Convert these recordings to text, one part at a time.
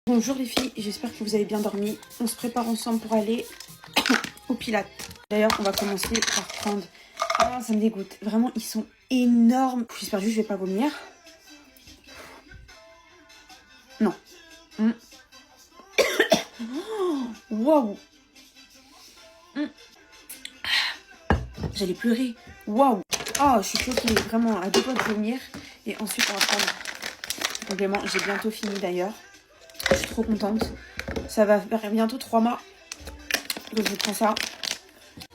Bonjour les filles, j'espère que vous avez bien dormi. On se prépare ensemble pour aller au Pilates. D'ailleurs, on va commencer par prendre... Ah, ça me dégoûte. Vraiment, ils sont énormes. J'espère juste que je vais pas vomir. Non. Waouh. J'allais pleurer. Waouh. Oh, je suis choquée. Vraiment, à deux doigts de vomir. Et ensuite, on va prendre le complément. J'ai bientôt fini d'ailleurs. Je suis trop contente. Ça va faire bientôt 3 mois que je prends ça.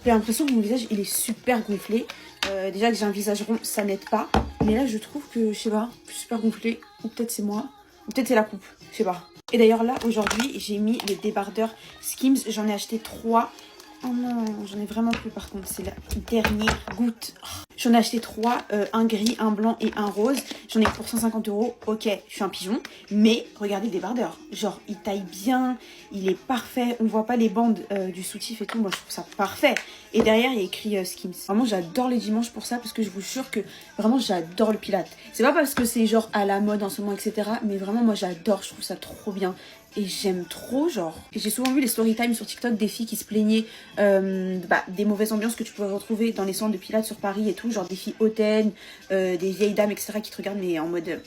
J'ai l'impression que mon visage il est super gonflé. Déjà que j'ai un visage rond, ça n'aide pas. Mais là, je trouve que, je sais pas, je suis super gonflée. Ou peut-être c'est moi. Ou peut-être c'est la coupe. Je sais pas. Et d'ailleurs là, aujourd'hui, j'ai mis les débardeurs Skims. J'en ai acheté 3. Oh non, j'en ai vraiment plus par contre. C'est la dernière goutte. Oh. J'en ai acheté 3. Un gris, un blanc et un rose. J'en ai pour 150 €. Ok, je suis un pigeon. Mais regardez le débardeur. Genre, il taille bien. Il est parfait. On voit pas les bandes du soutif et tout. Moi, je trouve ça parfait. Et derrière, il y a écrit Skims. Vraiment, j'adore les dimanches pour ça. Parce que je vous jure que vraiment, j'adore le Pilates. C'est pas parce que c'est genre à la mode en ce moment, etc. Mais vraiment, moi, j'adore. Je trouve ça trop bien. Et j'aime trop, genre. J'ai souvent vu les story time sur TikTok des filles qui se plaignaient des mauvaises ambiances que tu pourrais retrouver dans les centres de Pilates sur Paris et tout. Genre des filles hautaines, des vieilles dames, etc. qui te regardent mais en mode...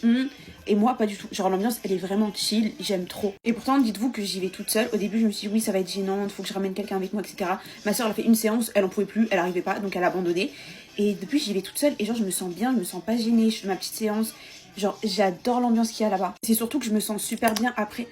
Et moi, pas du tout. Genre l'ambiance, elle est vraiment chill. J'aime trop. Et pourtant, dites-vous que j'y vais toute seule. Au début, je me suis dit, oui, ça va être gênant. Il faut que je ramène quelqu'un avec moi, etc. Ma soeur, elle a fait une séance. Elle en pouvait plus. Elle arrivait pas. Donc, elle a abandonné. Et depuis, j'y vais toute seule. Et genre, je me sens bien. Je me sens pas gênée. Je fais ma petite séance. Genre, j'adore l'ambiance qu'il y a là-bas. C'est surtout que je me sens super bien après...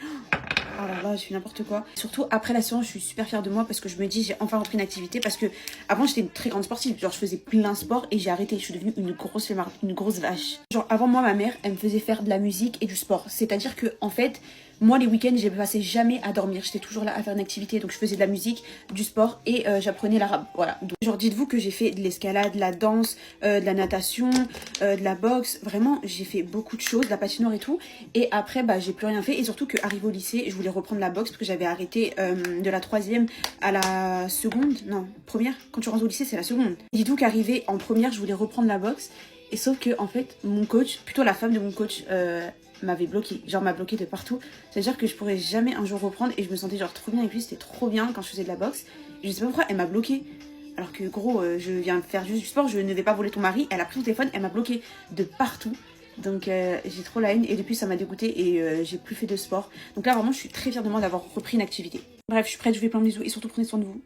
Oh là là, j'ai fait n'importe quoi. Surtout après la séance, je suis super fière de moi parce que je me dis j'ai enfin repris une activité parce que avant j'étais une très grande sportive. Genre je faisais plein de sport et j'ai arrêté. Je suis devenue une grosse flemmarde, une grosse vache. Genre avant moi, ma mère, elle me faisait faire de la musique et du sport. C'est-à-dire que en fait, moi les week-ends, j'ai passé jamais à dormir. J'étais toujours là à faire une activité. Donc je faisais de la musique, du sport et j'apprenais l'arabe. Voilà. Donc, genre dites-vous que j'ai fait de l'escalade, de la danse, de la natation, de la boxe. Vraiment, j'ai fait beaucoup de choses, de la patinoire et tout. Et après, bah j'ai plus rien fait. Et surtout qu'arrivé au lycée, je voulais reprendre la boxe parce que j'avais arrêté de la 3e à la seconde. Non, première. Quand tu rentres au lycée, c'est la seconde. Dites-vous qu'arrivé en première, je voulais reprendre la boxe. Et sauf que en fait, mon coach, plutôt la femme de mon coach, m'avait bloqué. Genre m'a bloqué de partout. C'est-à-dire que je pourrais jamais un jour reprendre et je me sentais genre trop bien avec lui. C'était trop bien quand je faisais de la boxe. Et je sais pas pourquoi elle m'a bloqué. Alors que gros, je viens faire juste du sport, je ne vais pas voler ton mari. Elle a pris mon téléphone, elle m'a bloqué de partout. Donc j'ai trop la haine et depuis ça m'a dégoûté et j'ai plus fait de sport. Donc là vraiment je suis très fière de moi d'avoir repris une activité. Bref, je suis prête, je vous fais plein de bisous et surtout prenez soin de vous.